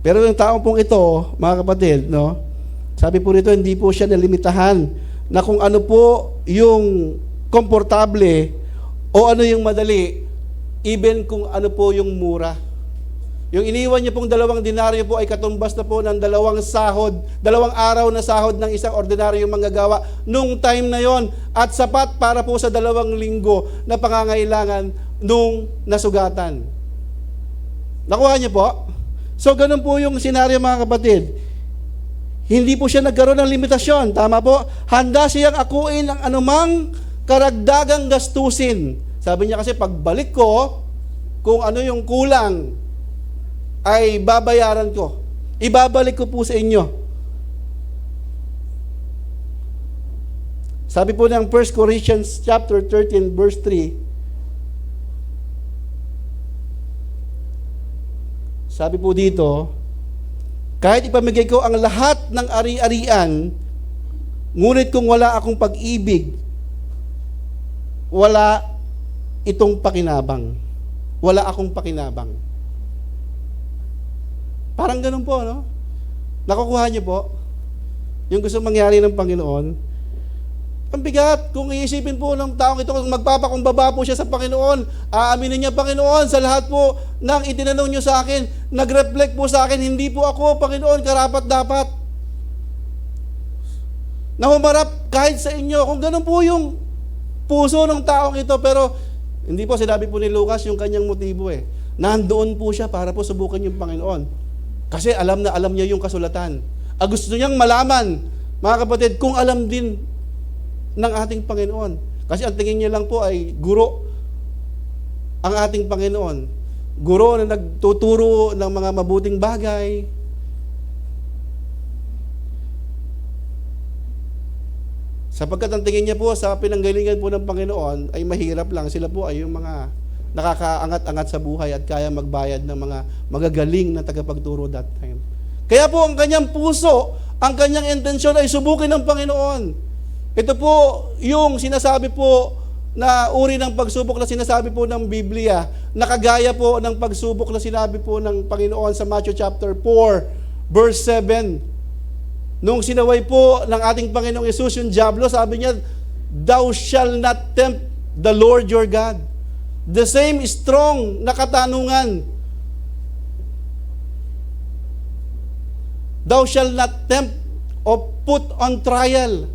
Speaker 1: Pero yung taong pong ito, mga kapatid, no? Sabi po rito, hindi po siya nalimitahan na kung ano po yung komportable o ano yung madali, even kung ano po yung mura. Yung iniwan niya pong 2 denaryo po ay katumbas na po ng 2 araw na sahod ng isang ordinaryong manggagawa nung time na yon at sapat para po sa 2 linggo na pangangailangan nung nasugatan. Nakuha niyo po? So, ganun po yung senaryo, mga kapatid. Hindi po siya nagkaroon ng limitasyon. Tama po? Handa siyang akuin ang anumang karagdagang gastusin. Sabi niya kasi, pagbalik ko, kung ano yung kulang, ay babayaran ko. Ibabalik ko po sa inyo. Sabi po ng 1 Corinthians chapter 13, verse 3, sabi po dito, kahit ipamigay ko ang lahat ng ari-arian, ngunit kung wala akong pag-ibig, wala itong pakinabang. Wala akong pakinabang. Parang ganun po, no? Nakukuha niyo po yung gusto mangyari ng Panginoon. Ang bigat, kung iisipin po ng taong ito, kung magpapakumbaba po siya sa Panginoon, aaminin niya, Panginoon, sa lahat po ng itinanong niyo sa akin, nag-reflect po sa akin, hindi po ako, Panginoon, karapat-dapat na humarap kahit sa inyo. Kung ganun po yung puso ng taong ito, pero hindi po, sinabi po ni Lucas yung kanyang motibo nandoon po siya para po subukan yung Panginoon. Kasi alam na alam niya yung kasulatan. Gusto niyang malaman, mga kapatid, kung alam din ng ating Panginoon. Kasi ang tingin niya lang po ay guro ang ating Panginoon. Guro na nagtuturo ng mga mabuting bagay. Sapagkat ang tingin niya po sa pinanggalingan po ng Panginoon ay mahirap lang. Sila po ay yung mga nakakaangat-angat sa buhay at kaya magbayad ng mga magagaling na tagapagturo that time. Kaya po ang kanyang puso, ang kanyang intensyon ay subukin ng Panginoon. Ito po yung sinasabi po na uri ng pagsubok na sinasabi po ng Biblia, nakagaya po ng pagsubok na sinabi po ng Panginoon sa Matthew chapter 4, verse 7. Nung sinaway po ng ating Panginoong Yesus yung diablo, sabi niya, "Thou shall not tempt the Lord your God." The same strong na katanungan. Thou shall not tempt or put on trial.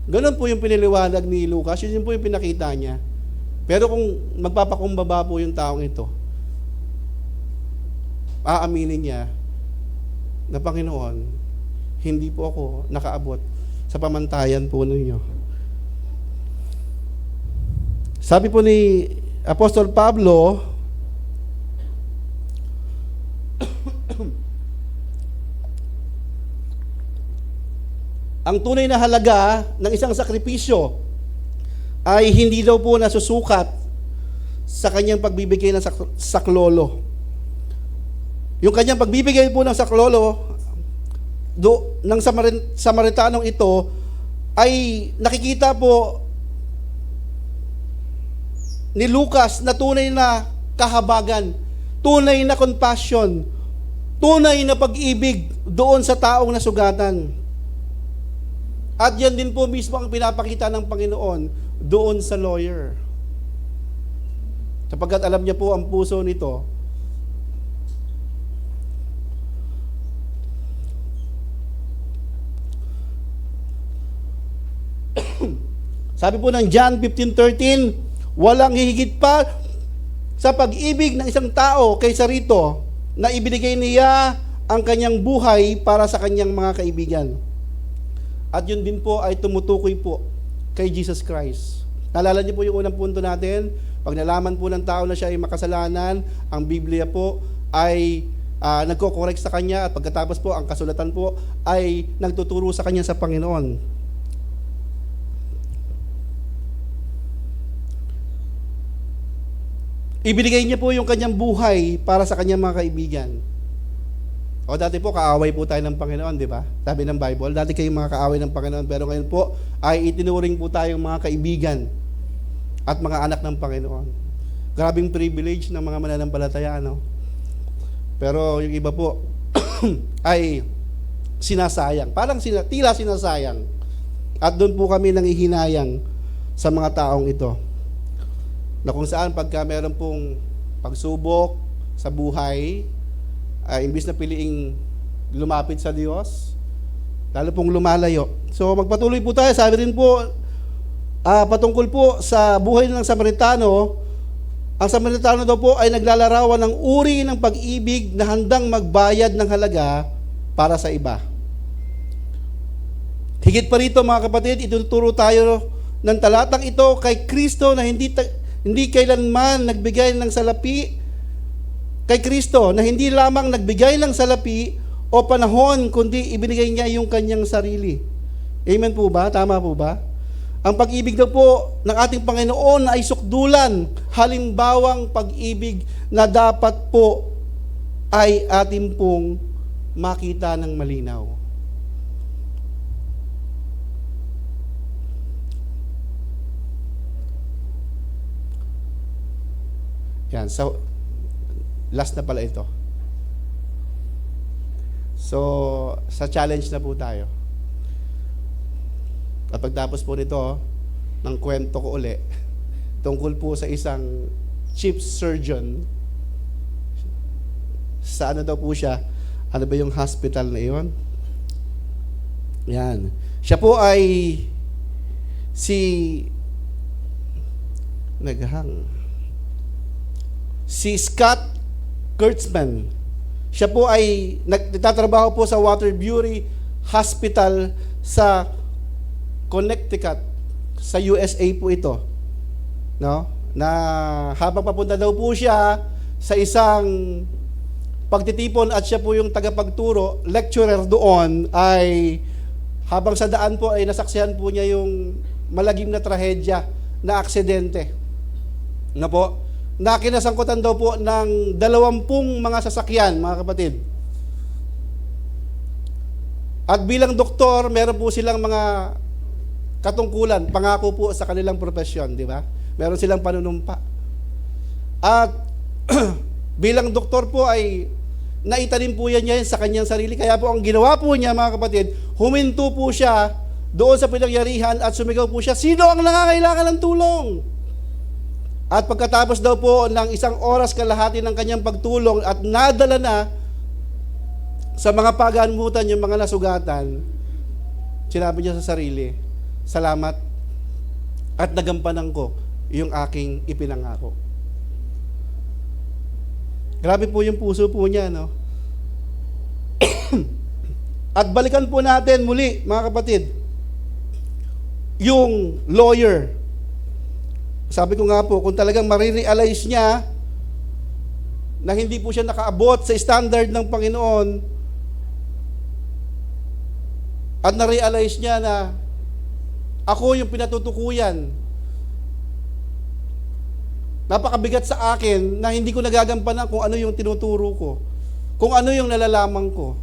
Speaker 1: Ganun po yung piniliwanag ni Lucas, yun po yung pinakita niya. Pero kung magpapakumbaba po yung taong ito, aaminin niya na, Panginoon, hindi po ako nakaabot sa pamantayan po ninyo. Sabi po ni Apostol Pablo, ang tunay na halaga ng isang sakripisyo ay hindi daw po nasusukat sa kanyang pagbibigay ng saklolo. Yung kanyang pagbibigay po ng saklolo ng Samaritanong ito ay nakikita po ni Lucas na tunay na kahabagan, tunay na compassion, tunay na pag-ibig doon sa taong nasugatan. At yan din po mismo ang pinapakita ng Panginoon doon sa lawyer. Sapagkat alam niya po ang puso nito. Sabi po ng John 15:13, walang hihigit pa sa pag-ibig ng isang tao kaysa rito na ibinigay niya ang kanyang buhay para sa kanyang mga kaibigan. At yun din po ay tumutukoy po kay Jesus Christ. Naalala niyo po yung unang punto natin, pag nalaman po ng tao na siya ay makasalanan, ang Biblia po ay nagko-correct sa kanya at pagkatapos po ang kasulatan po ay nagtuturo sa kanya sa Panginoon. Ibinigay niya po yung kanyang buhay para sa kanyang mga kaibigan. O dati po, kaaway po tayo ng Panginoon, di ba? Sabi ng Bible, dati kayong mga kaaway ng Panginoon, pero ngayon po ay itinuring po tayong mga kaibigan at mga anak ng Panginoon. Grabing privilege ng mga mananampalataya, no? Pero yung iba po ay sinasayang. Parang tila sinasayang. At doon po kami nangihinayang sa mga taong ito. Na kung saan pagka meron pong pagsubok sa buhay, imbis na piliing lumapit sa Diyos, lalo pong lumalayo. So magpatuloy po tayo. Sabi rin po, patungkol po sa buhay ng Samaritano, ang Samaritano daw po ay naglalarawan ng uri ng pag-ibig na handang magbayad ng halaga para sa iba. Higit pa rito mga kapatid, ituturo tayo ng talatang ito kay Kristo na hindi kailanman nagbigay ng salapi, kay Kristo na hindi lamang nagbigay ng salapi o panahon, kundi ibinigay niya yung kanyang sarili. Amen po ba? Tama po ba? Ang pag-ibig daw po ng ating Panginoon ay sukdulan, halimbawang pag-ibig na dapat po ay ating pong makita ng malinaw. Yan, so last na pala ito. So, sa challenge na po tayo. At pagtapos po nito, ng kwento ko uli, tungkol po sa isang chief surgeon. Sa ano daw po siya? Ano ba yung hospital na iyon? Yan. Siya po ay si Scott Kurtzman. Siya po ay nagtatrabaho po sa Waterbury Hospital sa Connecticut, sa USA po ito. No? Na habang papunta daw po siya sa isang pagtitipon at siya po yung tagapagturo, lecturer doon, ay habang sa daan po ay nasaksihan po niya yung malagim na trahedya na aksidente. Na po, na kinasangkutan daw po ng 20 mga sasakyan, mga kapatid. At bilang doktor, meron po silang mga katungkulan, pangako po sa kanilang profesyon, di ba? Meron silang panunumpa. At bilang doktor po ay naitanim po yan niya sa kanyang sarili. Kaya po ang ginawa po niya, mga kapatid, huminto po siya doon sa pinangyarihan at sumigaw po siya, sino ang nangangailangan ng tulong? At pagkatapos daw po ng 1 oras kalahati ng kanyang pagtulong at nadala na sa mga pagamutan yung mga nasugatan, sinabi niya sa sarili, salamat at nagampanan ko yung aking ipinangako. Grabe po yung puso po niya, no? At balikan po natin muli, mga kapatid, yung lawyer. Sabi ko nga po, kung talagang marirealize niya na hindi po siya nakaabot sa standard ng Panginoon at na-realize niya na ako yung pinatutukuyan, napakabigat sa akin na hindi ko nagagampanan kung ano yung tinuturo ko, kung ano yung nalalaman ko.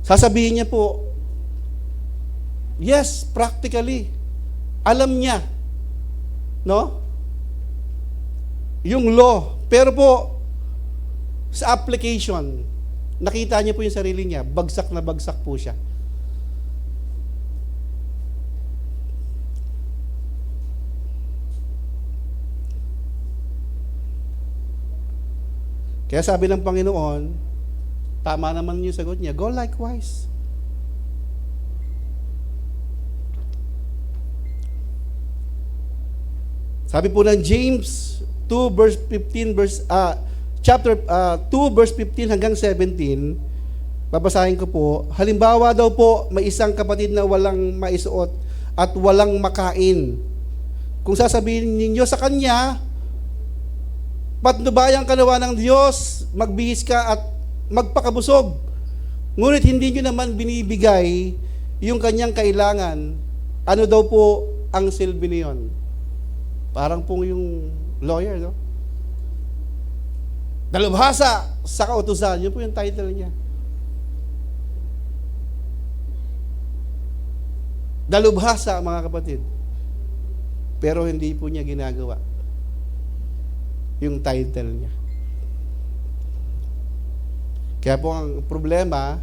Speaker 1: Sasabihin niya po, yes, practically, alam niya, no? Yung law. Pero po, sa application, nakita niya po yung sarili niya, bagsak na bagsak po siya. Kaya sabi ng Panginoon, tama naman yung sagot niya, go likewise. Sabi po ng James 2 verse 15 chapter 2 verse 15 hanggang 17, babasahin ko po. Halimbawa daw po, may isang kapatid na walang maisuot at walang makain. Kung sasabihin ninyo sa kanya, patnubayang kanawa ng Diyos, magbihis ka at magpakabusog. Ngunit hindi nyo naman binibigay yung kanyang kailangan. Ano daw po ang silbi niyon? Parang pong yung lawyer, no? Dalubhasa sa kautusan. Yun po yung title niya. Dalubhasa, mga kapatid. Pero hindi po niya ginagawa yung title niya. Kaya po ang problema,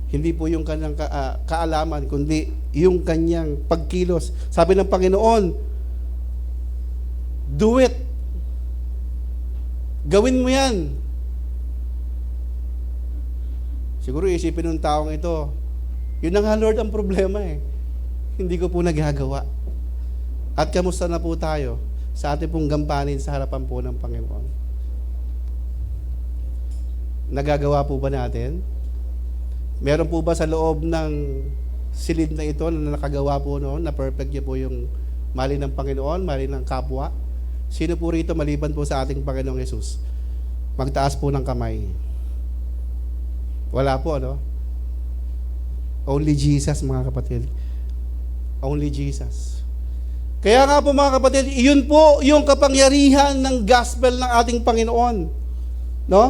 Speaker 1: hindi po yung kanyang kaalaman, kundi yung kanyang pagkilos. Sabi ng Panginoon, do it. Gawin mo yan. Siguro isipin ng taong ito, yun na nga Lord ang problema eh. Hindi ko po nagagawa. At kamusta na po tayo sa ating pong gampanin sa harapan po ng Panginoon? Nagagawa po ba natin? Meron po ba sa loob ng silid na ito na nakagawa po noon, na perfect niya po yung mali ng Panginoon, mali ng kapwa? Sino po rito maliban po sa ating Panginoong Yesus? Magtaas po ng kamay. Wala po, no? Only Jesus, mga kapatid. Only Jesus. Kaya nga po, mga kapatid, iyon po yung kapangyarihan ng gospel ng ating Panginoon. No?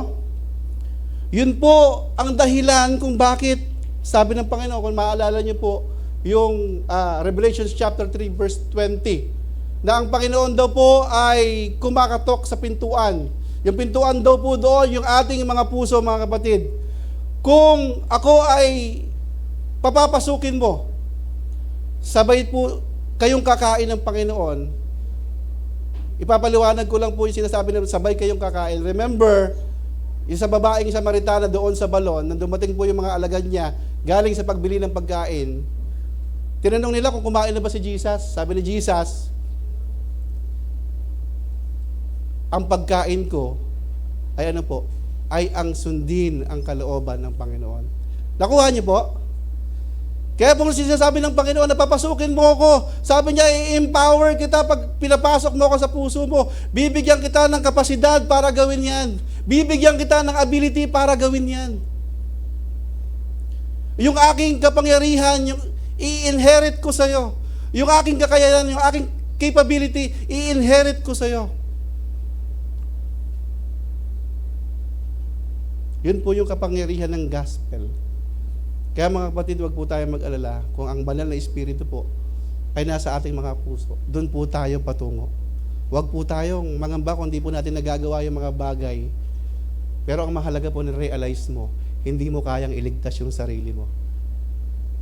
Speaker 1: Yun po ang dahilan kung bakit, sabi ng Panginoon, kung maalala niyo po, yung Revelation chapter 3 verse 20, na ang Panginoon daw po ay kumakatok sa pintuan. Yung pintuan daw po doon, yung ating mga puso, mga kapatid. Kung ako ay papapasukin mo, sabay po kayong kakain ng Panginoon, ipapaliwanag ko lang po yung sinasabi na sabay kayong kakain. Remember, yung sa babaeng Samaritana doon sa balon, nang dumating po yung mga alagad niya, galing sa pagbili ng pagkain, tinanong nila kung kumain na ba si Jesus. Sabi ni Jesus, ang pagkain ko ay ano po, ay ang sundin ang kalooban ng Panginoon. Nakuha niyo po? Kaya po sinasabi ng Panginoon na papasukin mo ako. Sabi niya, i-empower kita pag pinapasok mo ako sa puso mo. Bibigyan kita ng kapasidad para gawin yan. Bibigyan kita ng ability para gawin yan. Yung aking kapangyarihan, yung i-inherit ko sa'yo. Yung aking kakayahan, yung aking capability, i-inherit ko sa'yo. Yun po yung kapangyarihan ng gospel. Kaya mga kapatid, wag po tayo mag-alala kung ang banal na Espiritu po ay nasa ating mga puso. Doon po tayo patungo. Wag po tayong mangamba kung hindi po natin nagagawa yung mga bagay. Pero ang mahalaga po na realize mo, hindi mo kayang iligtas yung sarili mo.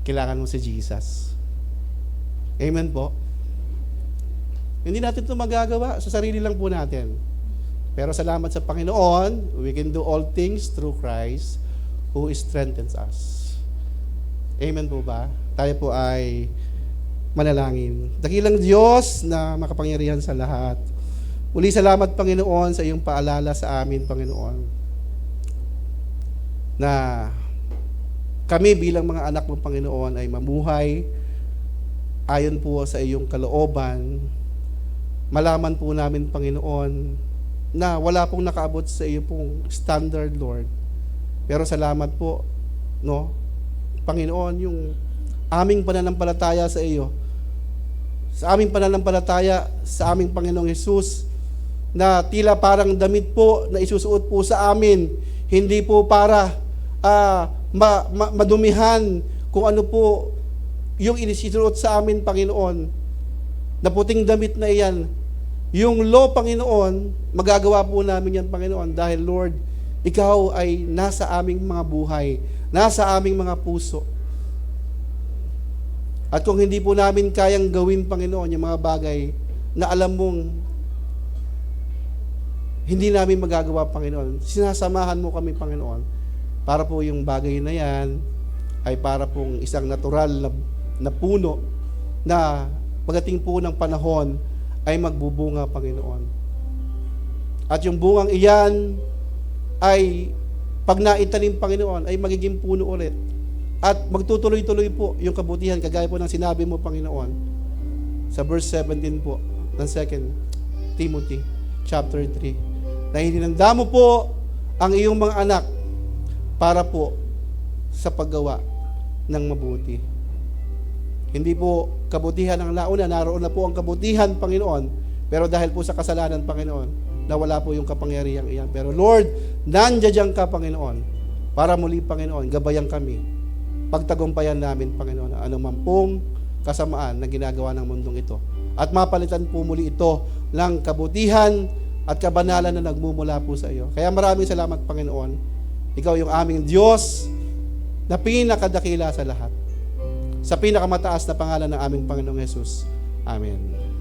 Speaker 1: Kailangan mo si Jesus. Amen po? Hindi natin ito magagawa. Sa sarili lang po natin. Pero salamat sa Panginoon, we can do all things through Christ who strengthens us. Amen po ba? Tayo po ay manalangin. Dakilang Diyos na makapangyarihan sa lahat. Uli salamat, Panginoon, sa iyong paalala sa amin, Panginoon, na kami bilang mga anak mo, Panginoon, ay mamuhay ayon po sa iyong kalooban. Malaman po namin, Panginoon, na wala pong nakaabot sa iyo pong standard, Lord. Pero salamat po, no? Panginoon, yung aming pananampalataya sa iyo, sa aming pananampalataya sa aming Panginoong Hesus, na tila parang damit po na isusuot po sa amin, hindi po para madumihan kung ano po yung inisusuot sa amin, Panginoon, na puting damit na iyan. Yung law, Panginoon, magagawa po namin yan, Panginoon, dahil, Lord, ikaw ay nasa aming mga buhay, nasa aming mga puso. At kung hindi po namin kayang gawin, Panginoon, yung mga bagay na alam mong hindi namin magagawa, Panginoon, sinasamahan mo kami, Panginoon, para po yung bagay na yan ay para pong isang natural na puno na pagdating po ng panahon ay magbubunga, Panginoon. At yung bungang iyan ay pag naitanim, Panginoon, ay magiging puno ulit. At magtutuloy-tuloy po yung kabutihan, kagaya po ng sinabi mo, Panginoon, sa verse 17 po, ng 2 Timothy, chapter 3, na hininanda mo po ang iyong mga anak para po sa paggawa ng mabuti. Hindi po kabutihan ang nauna, naroon na po ang kabutihan, Panginoon, pero dahil po sa kasalanan, Panginoon, nawala po yung kapangyarihan iyan. Pero Lord, nandiyan ka, Panginoon, para muli, Panginoon, gabayan kami. Pagtagumpayan namin, Panginoon, anuman pong kasamaan na ginagawa ng mundong ito. At mapalitan po muli ito ng kabutihan at kabanalan na nagmumula po sa iyo. Kaya maraming salamat, Panginoon. Ikaw yung aming Diyos na pinakadakila sa lahat. Sa pinakamataas na pangalan ng aming Panginoong Hesus. Amen.